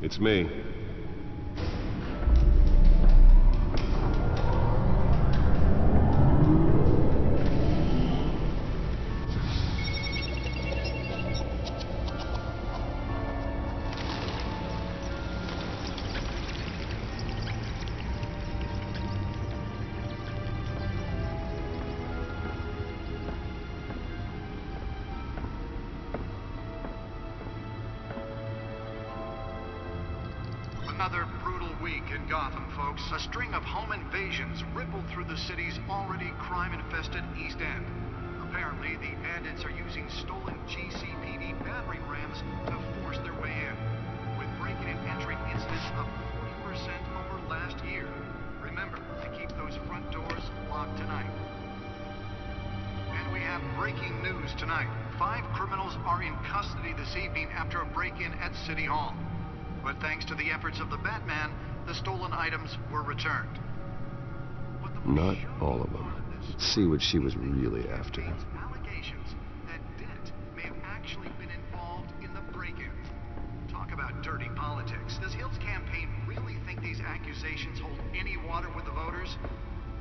It's me. Another brutal week in Gotham, folks. A string of home invasions rippled through the city's already crime-infested East End. Apparently, the bandits are using stolen GCPD battering rams to force their way in, with break-in and entry incidents up 40% over last year. Remember to keep those front doors locked tonight. And we have breaking news tonight. 5 criminals are in custody this evening after a break-in at City Hall. But thanks to the efforts of the Batman, the stolen items were returned. Not all of them. Let's see what she was really after. Allegations that Dent may have actually been involved in the break-in. Talk about dirty politics. Does Hill's campaign really think these accusations hold any water with the voters?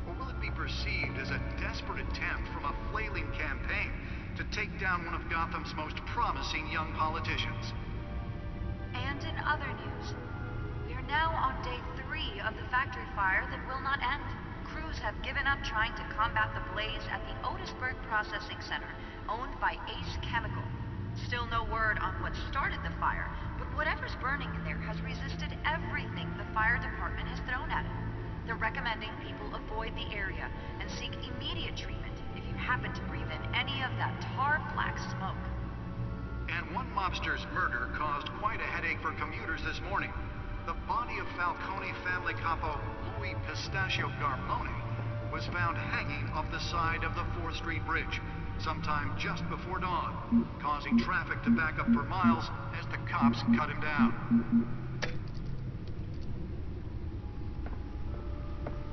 Or will it be perceived as a desperate attempt from a flailing campaign to take down one of Gotham's most promising young politicians? And in other news, we are now on day 3 of the factory fire that will not end. Crews have given up trying to combat the blaze at the Otisburg Processing Center, owned by Ace Chemical. Still no word on what started the fire, but whatever's burning in there has resisted everything the fire department has thrown at it. They're recommending people avoid the area and seek immediate treatment if you happen to breathe in any of that tar black smoke. And one mobster's murder caused quite a headache for commuters this morning. The body of Falcone family capo Louis Pistachio Garmone was found hanging off the side of the 4th Street Bridge sometime just before dawn, causing traffic to back up for miles as the cops cut him down.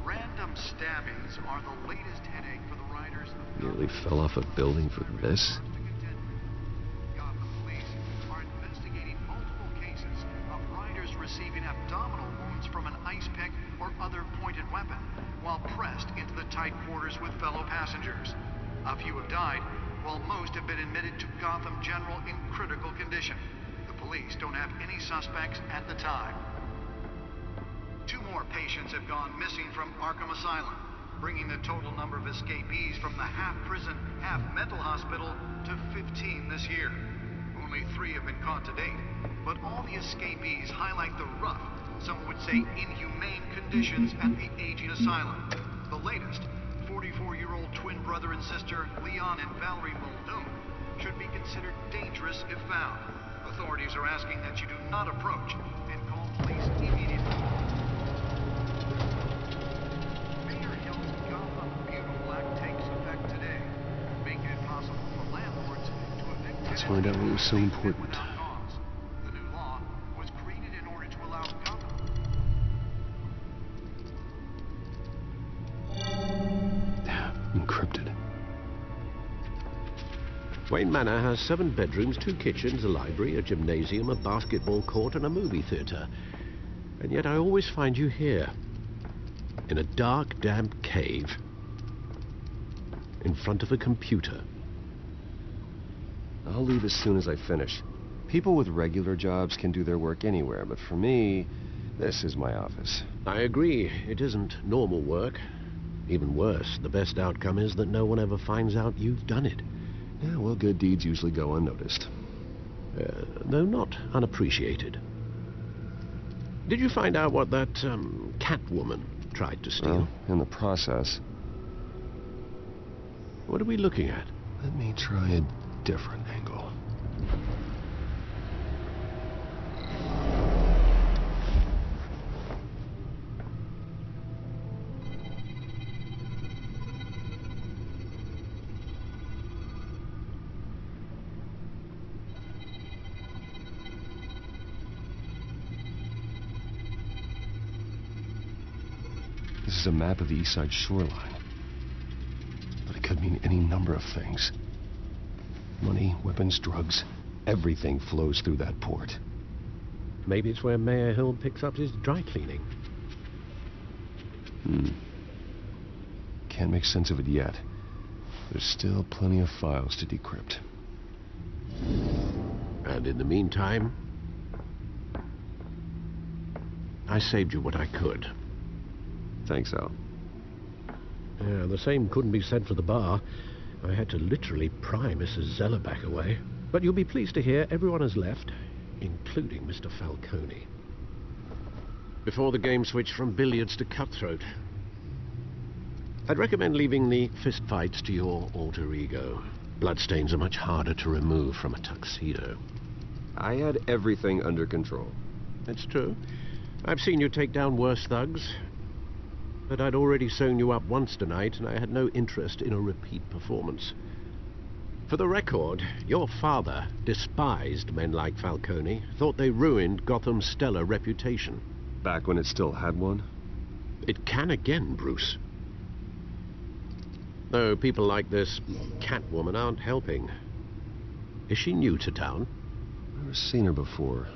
Random stabbings are the latest headache for the riders of Nearly fell off a building for this? Receiving abdominal wounds from an ice pick or other pointed weapon while pressed into the tight quarters with fellow passengers. A few have died, while most have been admitted to Gotham General in critical condition. The police don't have any suspects at the time. 2 more patients have gone missing from Arkham Asylum, bringing the total number of escapees from the half-prison, half-mental hospital to 15 this year. Only 3 have been caught to date. But all the escapees highlight the rough, some would say inhumane conditions at the aging asylum. The latest, 44-year-old twin brother and sister Leon and Valerie Muldoon, should be considered dangerous if found. Authorities are asking that you do not approach and call police immediately. Mayor Hill's Gotham Butyl Act takes effect today, making it possible for landlords to evict. Let's find out what was so important. Encrypted. Wayne Manor has 7 bedrooms, 2 kitchens, a library, a gymnasium, a basketball court, and a movie theater. And yet I always find you here, in a dark, damp cave, in front of a computer. I'll leave as soon as I finish. People with regular jobs can do their work anywhere, but for me, this is my office. I agree. It isn't normal work. Even worse, the best outcome is that no one ever finds out you've done it. Yeah, well, good deeds usually go unnoticed. Though not unappreciated. Did you find out what that, Catwoman tried to steal? Well, in the process. What are we looking at? Let me try a different angle. This is a map of the East Side shoreline. But it could mean any number of things. Money, weapons, drugs, everything flows through that port. Maybe it's where Mayor Hill picks up his dry cleaning. Can't make sense of it yet. There's still plenty of files to decrypt. And in the meantime, I saved you what I could. Thanks, Al. Yeah, the same couldn't be said for the bar. I had to literally pry Mrs. Zellerback away. But you'll be pleased to hear everyone has left, including Mr. Falcone. Before the game switched from billiards to cutthroat. I'd recommend leaving the fistfights to your alter ego. Bloodstains are much harder to remove from a tuxedo. I had everything under control. That's true. I've seen you take down worse thugs. But I'd already sewn you up once tonight, and I had no interest in a repeat performance. For the record, your father despised men like Falcone, thought they ruined Gotham's stellar reputation. Back when it still had one? It can again, Bruce. Though people like this Catwoman aren't helping. Is she new to town? Never seen her before.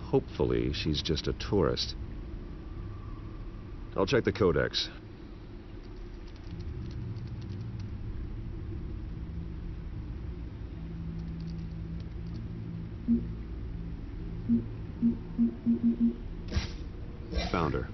Hopefully, she's just a tourist. I'll check the codex. Found her.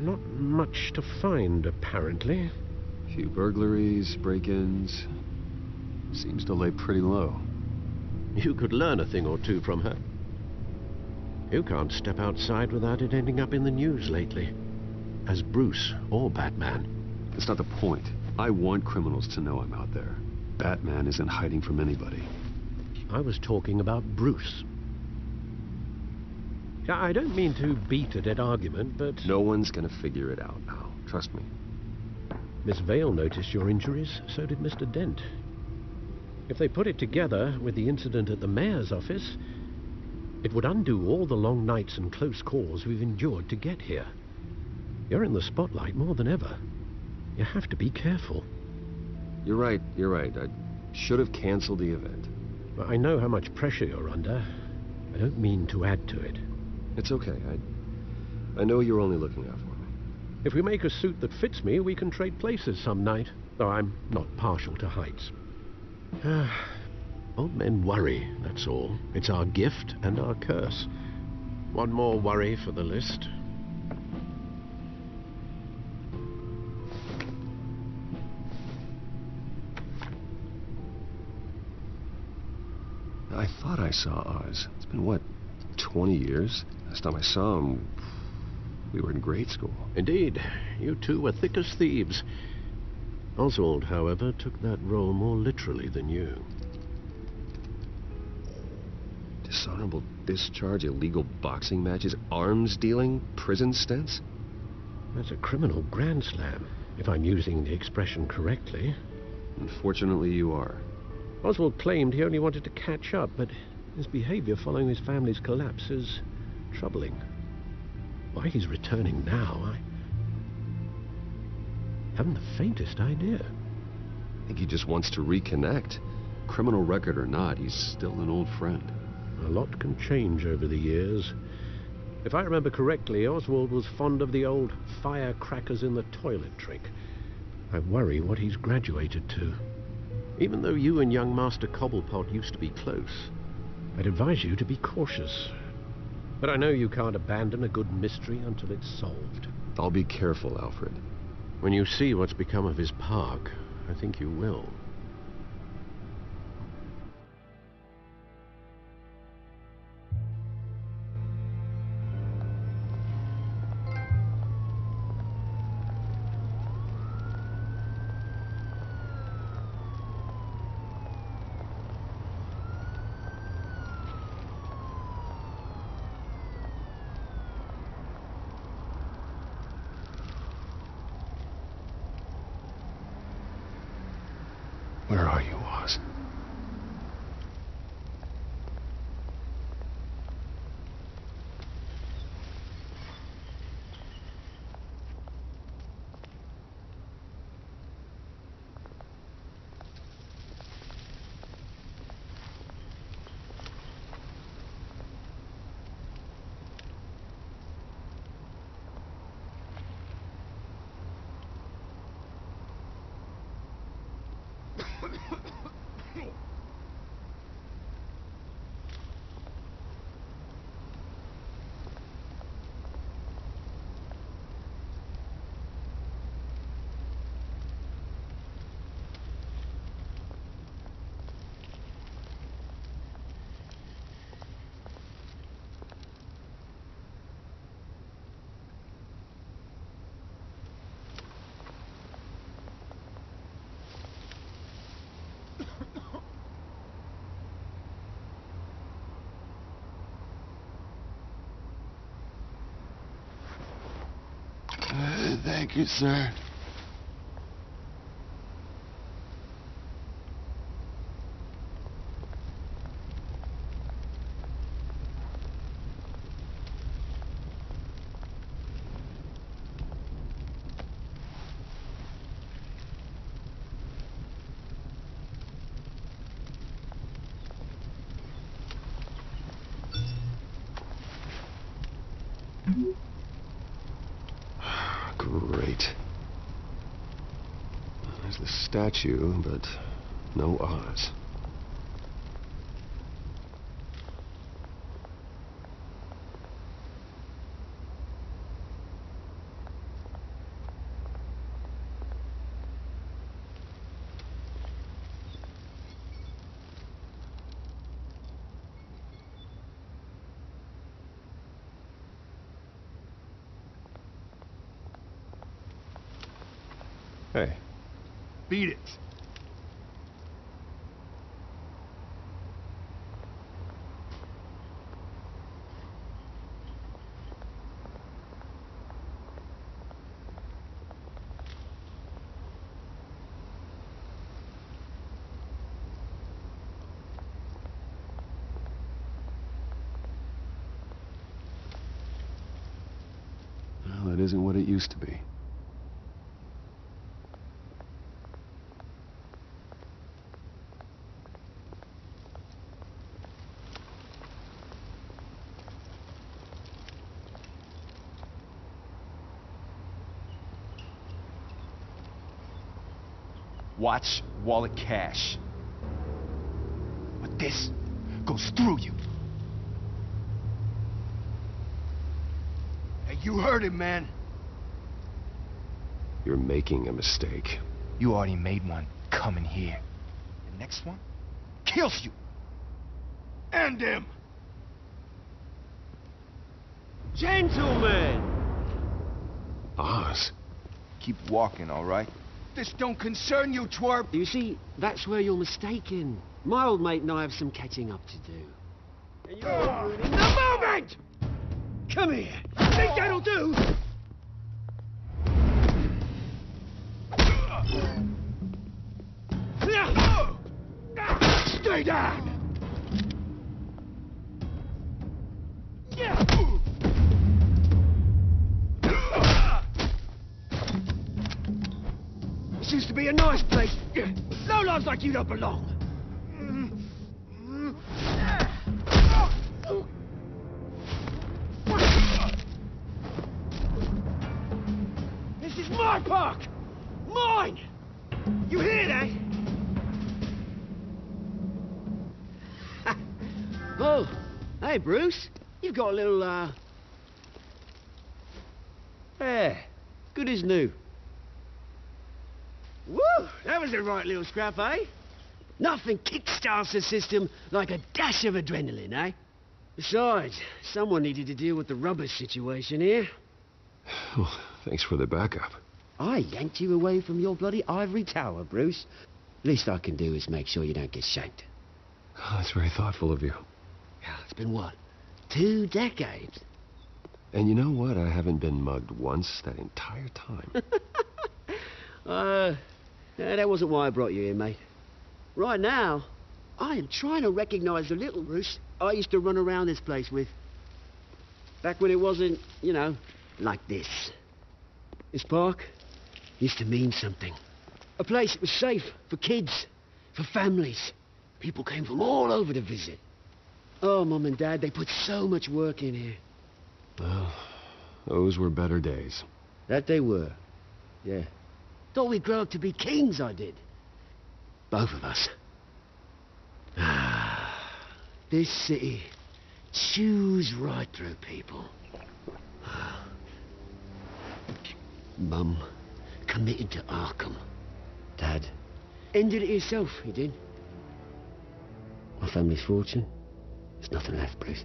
Not much to find, apparently. Few burglaries, break-ins. Seems to lay pretty low. You could learn a thing or two from her. You can't step outside without it ending up in the news lately. As Bruce or Batman. That's not the point. I want criminals to know I'm out there. Batman isn't hiding from anybody. I was talking about Bruce. I don't mean to beat a dead argument, but... No one's gonna figure it out now. Trust me. Miss Vale noticed your injuries, so did Mr. Dent. If they put it together with the incident at the mayor's office, it would undo all the long nights and close calls we've endured to get here. You're in the spotlight more than ever. You have to be careful. You're right. I should have canceled the event. But I know how much pressure you're under. I don't mean to add to it. It's okay. I know you're only looking out for me. If we make a suit that fits me, we can trade places some night. Though I'm not partial to heights. Old men worry, that's all. It's our gift and our curse. One more worry for the list. I thought I saw Oz. It's been, what, 20 years? Last time I saw him, we were in grade school. Indeed. You two were thick as thieves. Oswald, however, took that role more literally than you. Dishonorable discharge, illegal boxing matches, arms dealing, prison stints? That's a criminal grand slam, if I'm using the expression correctly. Unfortunately, you are. Oswald claimed he only wanted to catch up, but his behavior following his family's collapse is troubling. Why he's returning now, I haven't the faintest idea. I think he just wants to reconnect. Criminal record or not, he's still an old friend. A lot can change over the years. If I remember correctly, Oswald was fond of the old firecrackers in the toilet trick. I worry what he's graduated to. Even though you and young Master Cobblepot used to be close, I'd advise you to be cautious. But I know you can't abandon a good mystery until it's solved. I'll be careful, Alfred. When you see what's become of his park, I think you will. Where are you, Oz? Thank you, sir. Great. There's the statue, but no Oz. Hey. Beat it. Well, it isn't what it used to be. Watch wallet cash. But this goes through you. Hey, you heard him, man. You're making a mistake. You already made one coming here. The next one kills you. And him. Gentlemen! Oz. Keep walking, all right? This don't concern you, twerp. You see, that's where you're mistaken. My old mate and I have some catching up to do. And you're ruining the moment! Come here. Think that'll do? Stay down. This used to be a nice place. Lowlifes like you don't belong. This is my park! Mine! You hear that? Oh, hey, Bruce. You've got a little, Yeah, good as new. Woo! That was a right little scrap, eh? Nothing kickstarts the system like a dash of adrenaline, eh? Besides, someone needed to deal with the rubbish situation here. Well, thanks for the backup. I yanked you away from your bloody ivory tower, Bruce. Least I can do is make sure you don't get shanked. Oh, that's very thoughtful of you. Yeah, it's been what? 2 decades? And you know what? I haven't been mugged once that entire time. That wasn't why I brought you here, mate. Right now, I am trying to recognize the little Bruce I used to run around this place with. Back when it wasn't, you know, like this. This park used to mean something. A place that was safe for kids, for families. People came from all over to visit. Oh, Mum and Dad, they put so much work in here. Well, those were better days. That they were. Yeah. Thought we'd grow up to be kings, I did. Both of us. This city chews right through people. Mum committed to Arkham. Dad ended it himself, he did. My family's fortune, there's nothing left, Bruce.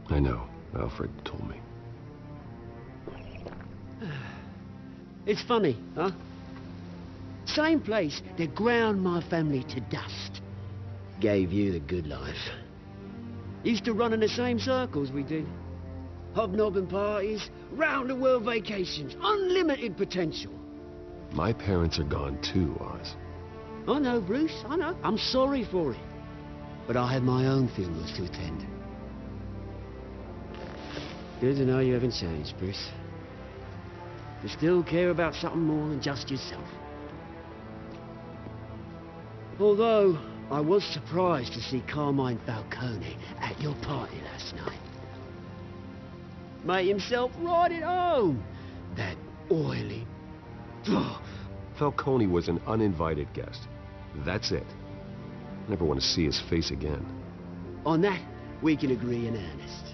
I know. Alfred told me. It's funny, huh? Same place that ground my family to dust. Gave you the good life. Used to run in the same circles we did. Hobnobbing parties, round-the-world vacations, unlimited potential. My parents are gone too, Oz. I know, Bruce, I know. I'm sorry for it. But I had my own funerals to attend. Good to know you haven't changed, Bruce. You still care about something more than just yourself. Although, I was surprised to see Carmine Falcone at your party last night. Made himself right at home. That oily... Falcone was an uninvited guest. That's it. Never want to see his face again. On that, we can agree in earnest.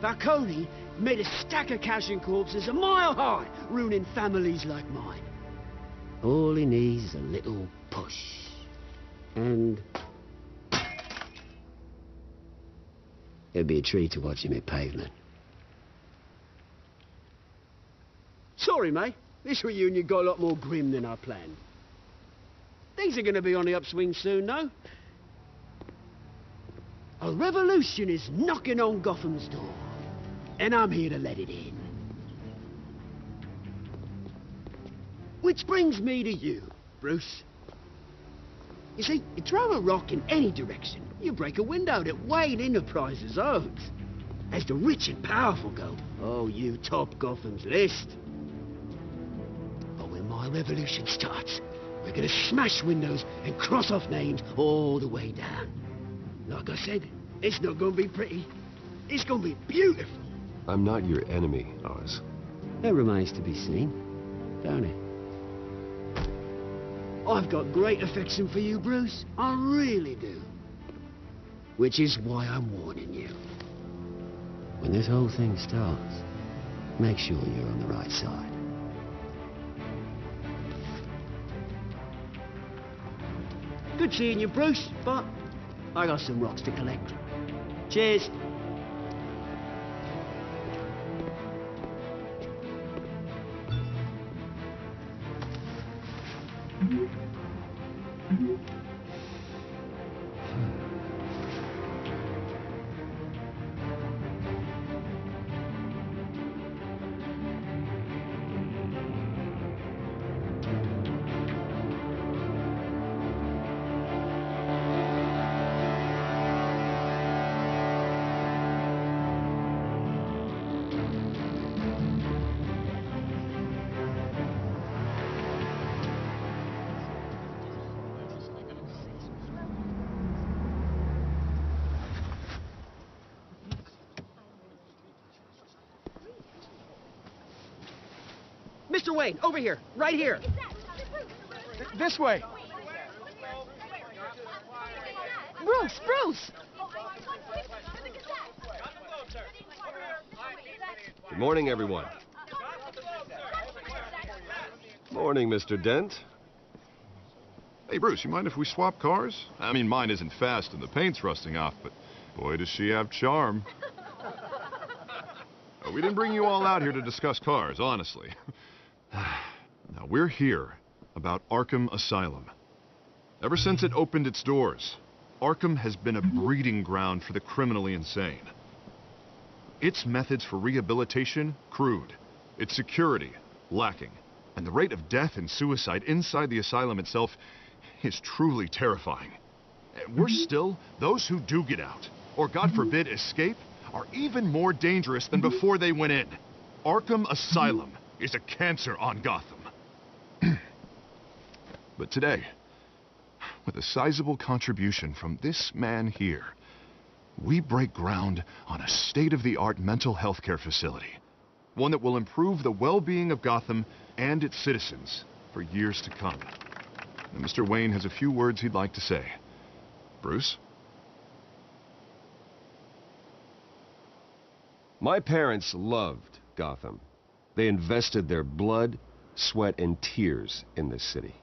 Falcone made a stack of cash and corpses a mile high, ruining families like mine. All he needs is a little push. And... it'd be a treat to watch him hit pavement. Sorry, mate. This reunion got a lot more grim than I planned. Things are going to be on the upswing soon, though. A revolution is knocking on Gotham's door, and I'm here to let it in. Which brings me to you, Bruce. You see, you throw a rock in any direction, you break a window that Wayne Enterprises owns. As the rich and powerful go, oh, you top Gotham's list. But when my revolution starts, we're gonna smash windows and cross off names all the way down. Like I said, it's not gonna be pretty. It's gonna be beautiful. I'm not your enemy, Oz. That remains to be seen, don't it? I've got great affection for you, Bruce. I really do. Which is why I'm warning you. When this whole thing starts, make sure you're on the right side. Good seeing you, Bruce, but I got some rocks to collect. Cheers. Mr. Wayne, over here, right here. This way. Bruce, Bruce! Good morning, everyone. Morning, Mr. Dent. Hey, Bruce, you mind if we swap cars? I mean, mine isn't fast and the paint's rusting off, but boy, does she have charm. We didn't bring you all out here to discuss cars, honestly. Now, we're here about Arkham Asylum. Ever since it opened its doors, Arkham has been a breeding ground for the criminally insane. Its methods for rehabilitation, crude. Its security, lacking. And the rate of death and suicide inside the asylum itself is truly terrifying. Worse still, those who do get out, or God forbid escape, are even more dangerous than before they went in. Arkham Asylum is a cancer on Gotham. But today, with a sizable contribution from this man here, we break ground on a state-of-the-art mental health care facility. One that will improve the well-being of Gotham and its citizens for years to come. And Mr. Wayne has a few words he'd like to say. Bruce? My parents loved Gotham. They invested their blood, sweat, and tears in this city.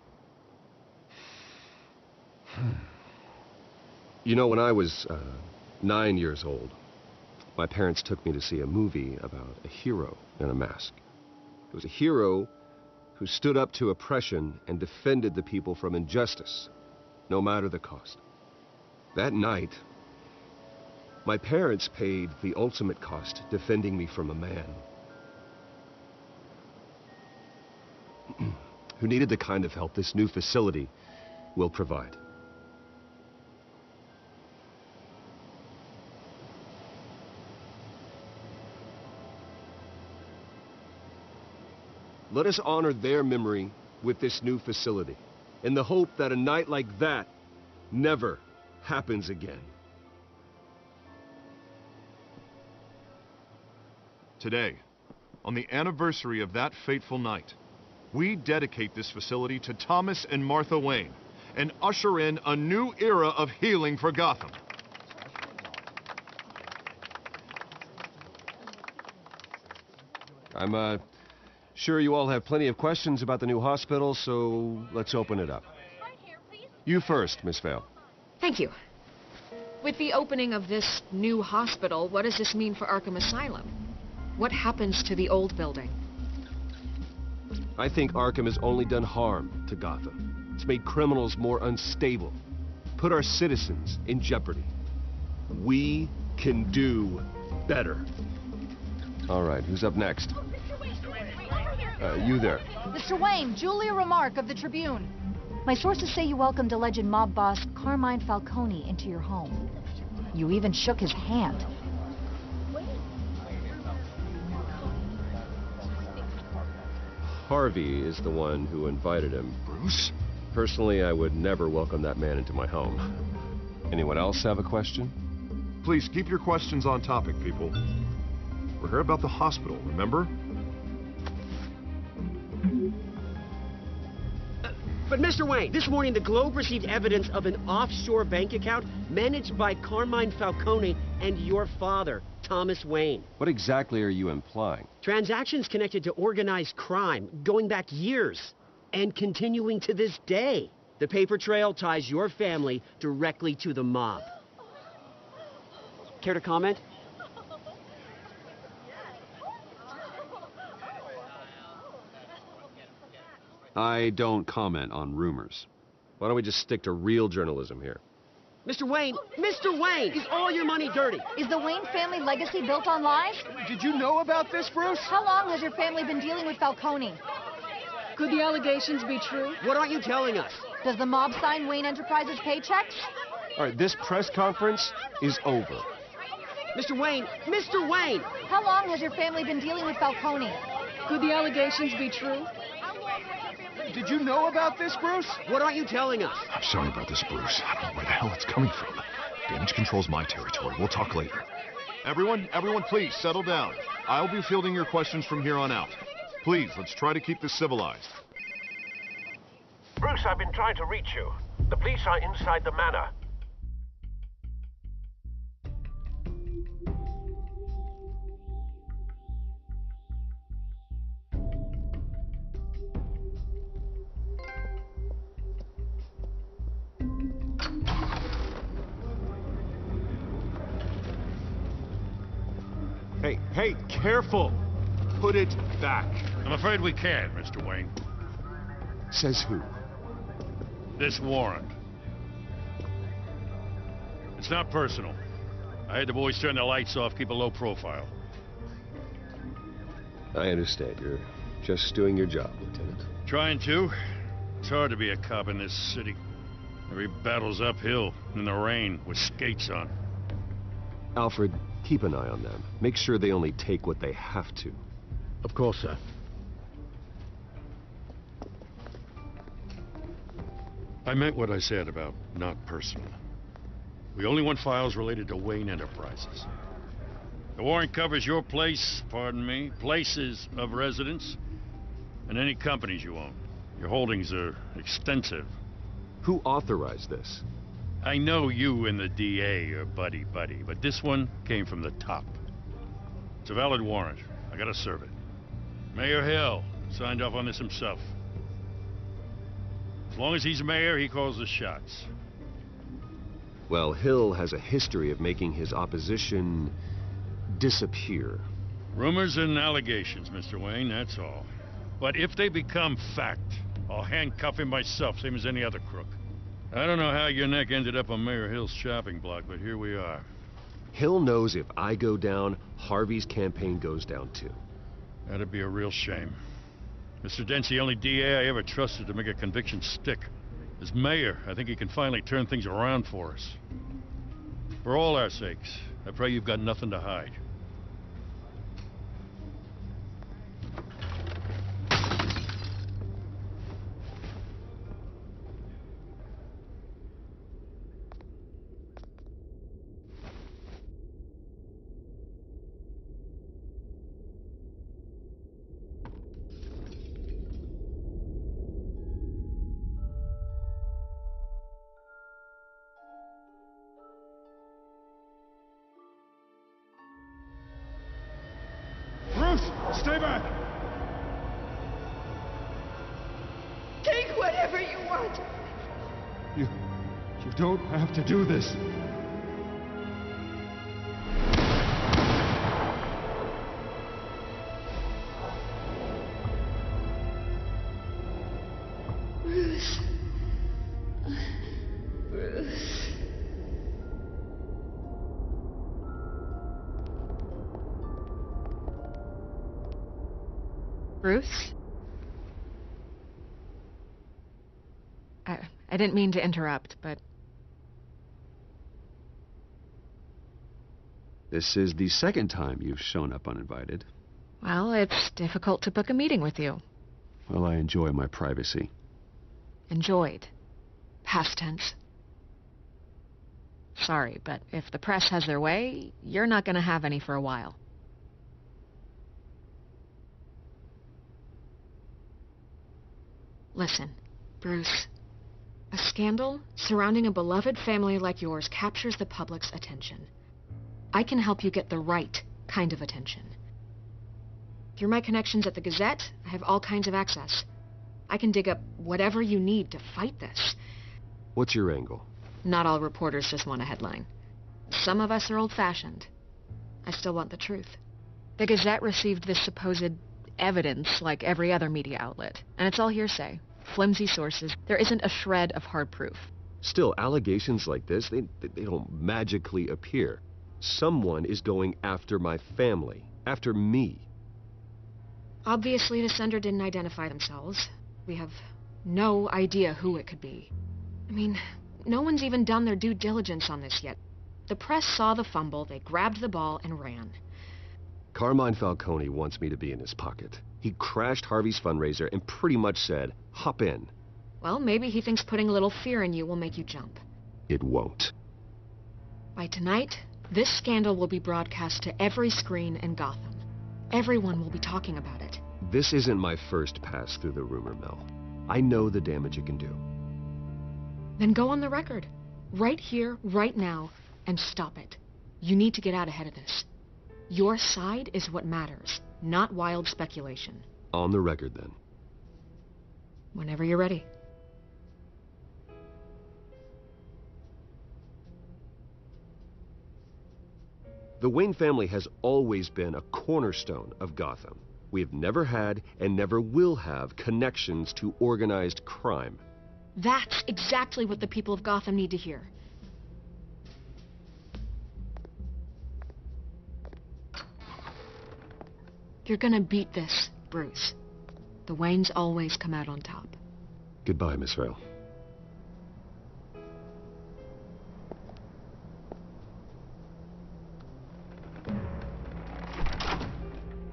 You know, when I was 9 years old, my parents took me to see a movie about a hero in a mask. It was a hero who stood up to oppression and defended the people from injustice, no matter the cost. That night, My parents paid the ultimate cost defending me from a man who needed the kind of help this new facility will provide. Let us honor their memory with this new facility, in the hope that a night like that never happens again. Today, on the anniversary of that fateful night, we dedicate this facility to Thomas and Martha Wayne and usher in a new era of healing for Gotham. I'm sure you all have plenty of questions about the new hospital, so let's open it up. You first, Miss Vale. Thank you. With the opening of this new hospital, what does this mean for Arkham Asylum? What happens to the old building? I think Arkham has only done harm to Gotham. It's made criminals more unstable, put our citizens in jeopardy. We can do better. All right, who's up next? You there. Mr. Wayne, Julia Remark of the Tribune. My sources say you welcomed alleged mob boss Carmine Falcone into your home. You even shook his hand. Harvey is the one who invited him. Bruce? Personally, I would never welcome that man into my home. Anyone else have a question? Please keep your questions on topic, people. We're here about the hospital, remember? But Mr. Wayne, this morning the Globe received evidence of an offshore bank account managed by Carmine Falcone and your father, Thomas Wayne. What exactly are you implying? Transactions connected to organized crime going back years and continuing to this day. The paper trail ties your family directly to the mob. Care to comment? I don't comment on rumors. Why don't we just stick to real journalism here? Mr. Wayne, is all your money dirty? Is the Wayne family legacy built on lies? Did you know about this, Bruce? How long has your family been dealing with Falcone? Could the allegations be true? What aren't you telling us? Does the mob sign Wayne Enterprises paychecks? All right, this press conference is over. Mr. Wayne! How long has your family been dealing with Falcone? Could the allegations be true? Did you know about this, Bruce? What aren't you telling us? I'm sorry about this, Bruce. I don't know where the hell it's coming from. Damage control's my territory. We'll talk later. Everyone, please settle down. I'll be fielding your questions from here on out. Please, let's try to keep this civilized. Bruce, I've been trying to reach you. The police are inside the manor. Hey, careful! Put it back. I'm afraid we can't, Mr. Wayne. Says who? This warrant. It's not personal. I had the boys turn the lights off, keep a low profile. I understand. You're just doing your job, Lieutenant. Trying to. It's hard to be a cop in this city. Every battle's uphill, in the rain, with skates on. Alfred, keep an eye on them. Make sure they only take what they have to. Of course, sir. I meant what I said about not personal. We only want files related to Wayne Enterprises. The warrant covers your place, pardon me, places of residence, and any companies you own. Your holdings are extensive. Who authorized this? I know you and the DA are buddy-buddy, but this one came from the top. It's a valid warrant. I gotta serve it. Mayor Hill signed off on this himself. As long as he's mayor, he calls the shots. Well, Hill has a history of making his opposition disappear. Rumors and allegations, Mr. Wayne, that's all. But if they become fact, I'll handcuff him myself, same as any other crook. I don't know how your neck ended up on Mayor Hill's shopping block, but here we are. Hill knows if I go down, Harvey's campaign goes down too. That'd be a real shame. Mr. Dent's the only DA I ever trusted to make a conviction stick. As mayor, I think he can finally turn things around for us. For all our sakes, I pray you've got nothing to hide. Stay back! Take whatever you want. You don't have to do this. Bruce. Bruce. Bruce? I didn't mean to interrupt, but... This is the second time you've shown up uninvited. Well, it's difficult to book a meeting with you. Well, I enjoy my privacy. Enjoyed. Past tense. Sorry, but if the press has their way, you're not gonna have any for a while. Listen, Bruce. A scandal surrounding a beloved family like yours captures the public's attention. I can help you get the right kind of attention. Through my connections at the Gazette, I have all kinds of access. I can dig up whatever you need to fight this. What's your angle? Not all reporters just want a headline. Some of us are old-fashioned. I still want the truth. The Gazette received this supposed evidence like every other media outlet, and it's all hearsay. Flimsy sources. There isn't a shred of hard proof. Still, allegations like this, they don't magically appear. Someone is going after my family, after me. Obviously, the sender didn't identify themselves. We have no idea who it could be. I mean, no one's even done their due diligence on this yet. The press saw the fumble, they grabbed the ball and ran. Carmine Falcone wants me to be in his pocket. He crashed Harvey's fundraiser and pretty much said, hop in. Well, maybe he thinks putting a little fear in you will make you jump. It won't. By tonight, this scandal will be broadcast to every screen in Gotham. Everyone will be talking about it. This isn't my first pass through the rumor mill. I know the damage it can do. Then go on the record. Right here, right now, and stop it. You need to get out ahead of this. Your side is what matters, not wild speculation. On the record, then. Whenever you're ready. The Wayne family has always been a cornerstone of Gotham. We have never had and never will have connections to organized crime. That's exactly what the people of Gotham need to hear. You're gonna beat this, Bruce. The Waynes always come out on top. Goodbye, Miss Vale.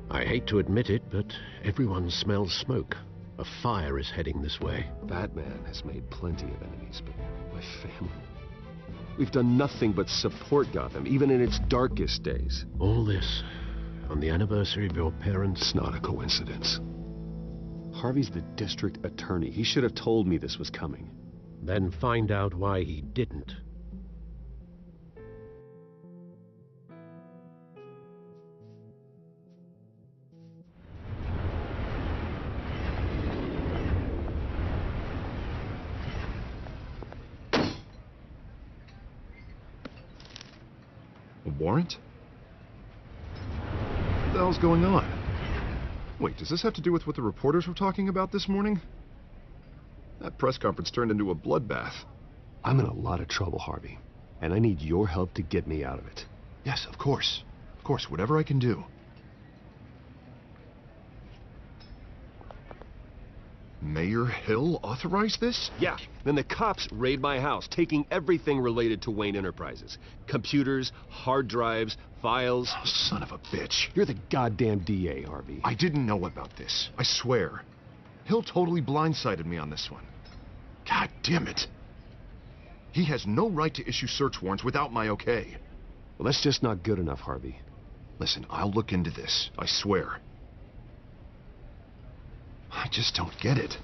I hate to admit it, but everyone smells smoke. A fire is heading this way. Batman has made plenty of enemies, but my family... We've done nothing but support Gotham, even in its darkest days. All this on the anniversary of your parents'... It's not a coincidence. Harvey's the district attorney. He should have told me this was coming. Then find out why he didn't. A warrant? What the hell's going on? Wait, does this have to do with what the reporters were talking about this morning? That press conference turned into a bloodbath. I'm in a lot of trouble, Harvey, and I need your help to get me out of it. Yes, of course. Of course, whatever I can do. Mayor Hill authorized this? Yeah. Then the cops raid my house, taking everything related to Wayne Enterprises. Computers, hard drives, files. Oh, son of a bitch. You're the goddamn DA, Harvey. I didn't know about this. I swear. Hill totally blindsided me on this one. God damn it. He has no right to issue search warrants without my okay. Well, that's just not good enough, Harvey. Listen, I'll look into this. I swear. I just don't get it.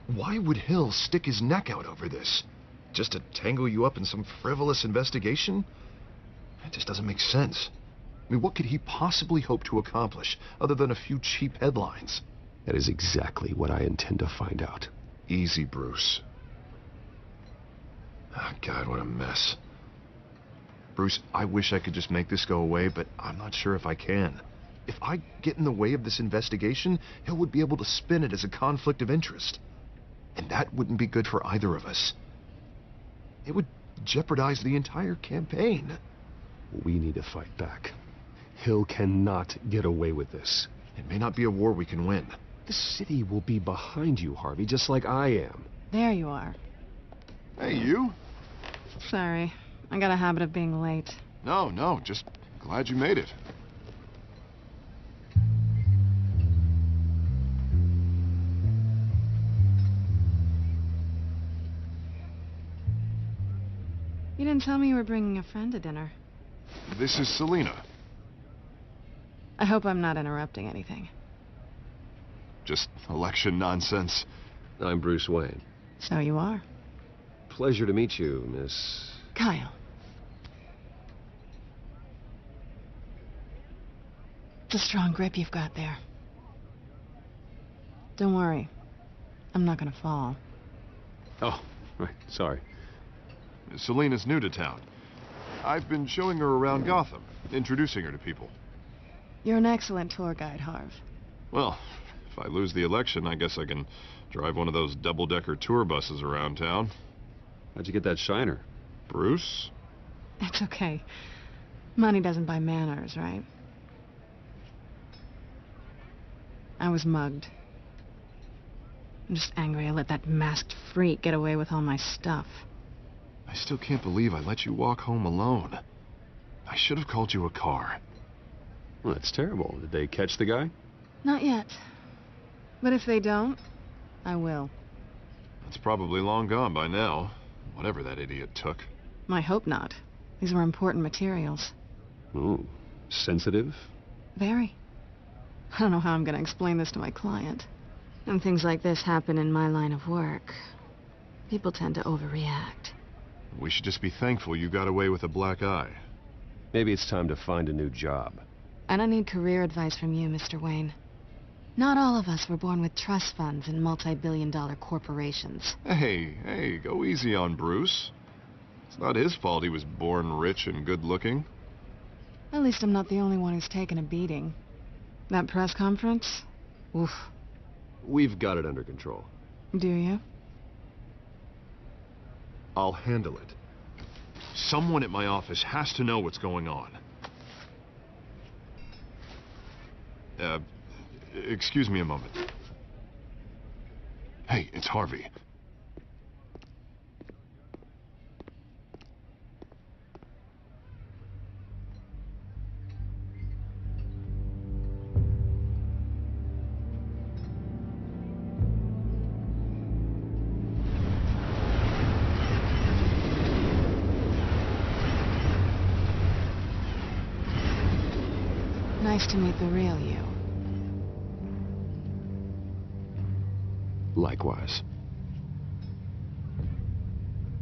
Why would Hill stick his neck out over this? Just to tangle you up in some frivolous investigation? It just doesn't make sense. I mean, what could he possibly hope to accomplish other than a few cheap headlines? That is exactly what I intend to find out. Easy, Bruce. Oh, God, what a mess. Bruce, I wish I could just make this go away, but I'm not sure if I can. If I get in the way of this investigation, Hill would be able to spin it as a conflict of interest. And that wouldn't be good for either of us. It would jeopardize the entire campaign. We need to fight back. Hill cannot get away with this. It may not be a war we can win. The city will be behind you, Harvey, just like I am. There you are. Hey, you? Sorry. I got a habit of being late. No, just glad you made it. You didn't tell me you were bringing a friend to dinner. This is Selina. I hope I'm not interrupting anything. Just election nonsense. I'm Bruce Wayne. So you are. Pleasure to meet you, Miss... Kyle. It's a strong grip you've got there. Don't worry. I'm not gonna fall. Oh, right, sorry. Selina's new to town. I've been showing her around Gotham, introducing her to people. You're an excellent tour guide, Harv. Well, if I lose the election, I guess I can drive one of those double-decker tour buses around town. How'd you get that shiner? Bruce? It's okay. Money doesn't buy manners, right? I was mugged. I'm just angry I let that masked freak get away with all my stuff. I still can't believe I let you walk home alone. I should have called you a car. Well, that's terrible. Did they catch the guy? Not yet. But if they don't, I will. It's probably long gone by now, whatever that idiot took. I hope not. These were important materials. Ooh, sensitive? Very. I don't know how I'm going to explain this to my client. When things like this happen in my line of work, people tend to overreact. We should just be thankful you got away with a black eye. Maybe it's time to find a new job. I don't need career advice from you, Mr. Wayne. Not all of us were born with trust funds and multi-billion-dollar corporations. Hey, go easy on Bruce. It's not his fault he was born rich and good-looking. At least I'm not the only one who's taken a beating. That press conference? Oof. We've got it under control. Do you? I'll handle it. Someone at my office has to know what's going on. Excuse me a moment. Hey, it's Harvey. Nice to meet the real you. Likewise.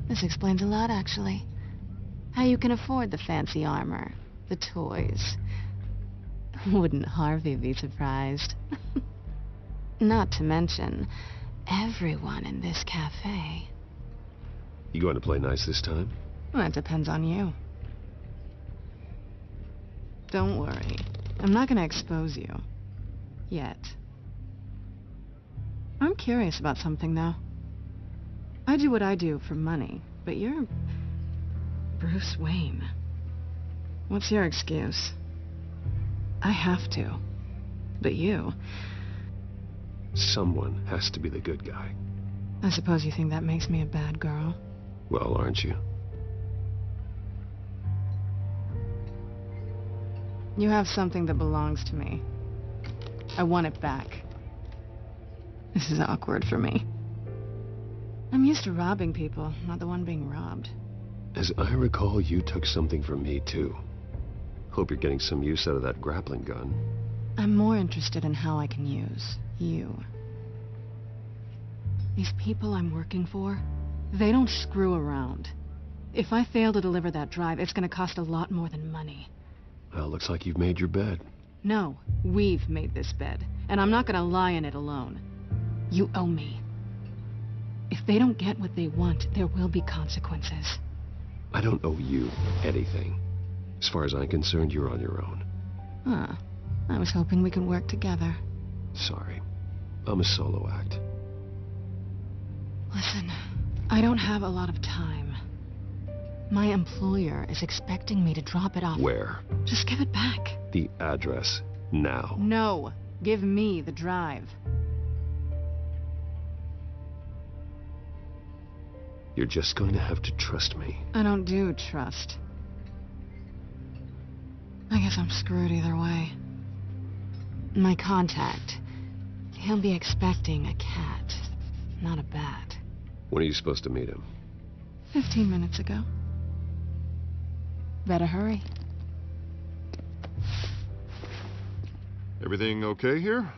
This explains a lot, actually. How you can afford the fancy armor, the toys. Wouldn't Harvey be surprised? Not to mention, everyone in this cafe. You going to play nice this time? Well, that depends on you. Don't worry. I'm not going to expose you. Yet. I'm curious about something, though. I do what I do for money, but you're... Bruce Wayne. What's your excuse? I have to. But you... Someone has to be the good guy. I suppose you think that makes me a bad girl? Well, aren't you? You have something that belongs to me. I want it back. This is awkward for me. I'm used to robbing people, not the one being robbed. As I recall, you took something from me, too. Hope you're getting some use out of that grappling gun. I'm more interested in how I can use you. These people I'm working for, they don't screw around. If I fail to deliver that drive, it's gonna cost a lot more than money. Well, looks like you've made your bed. No, we've made this bed, and I'm not gonna lie in it alone. You owe me. If they don't get what they want, there will be consequences. I don't owe you anything. As far as I'm concerned, you're on your own. Huh. I was hoping we could work together. Sorry. I'm a solo act. Listen, I don't have a lot of time. My employer is expecting me to drop it off. Where? Just give it back. The address, now. No. Give me the drive. You're just going to have to trust me. I don't do trust. I guess I'm screwed either way. My contact, he'll be expecting a cat, not a bat. When are you supposed to meet him? 15 minutes ago. Better hurry. Everything okay here?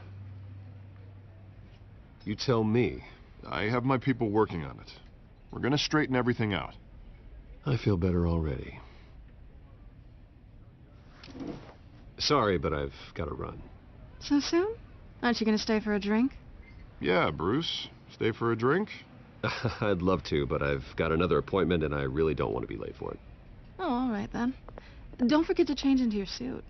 You tell me. I have my people working on it. We're gonna straighten everything out. I feel better already. Sorry, but I've got to run. So soon? Aren't you gonna stay for a drink? Yeah, Bruce. Stay for a drink? I'd love to, but I've got another appointment and I really don't want to be late for it. Oh, all right then. Don't forget to change into your suit.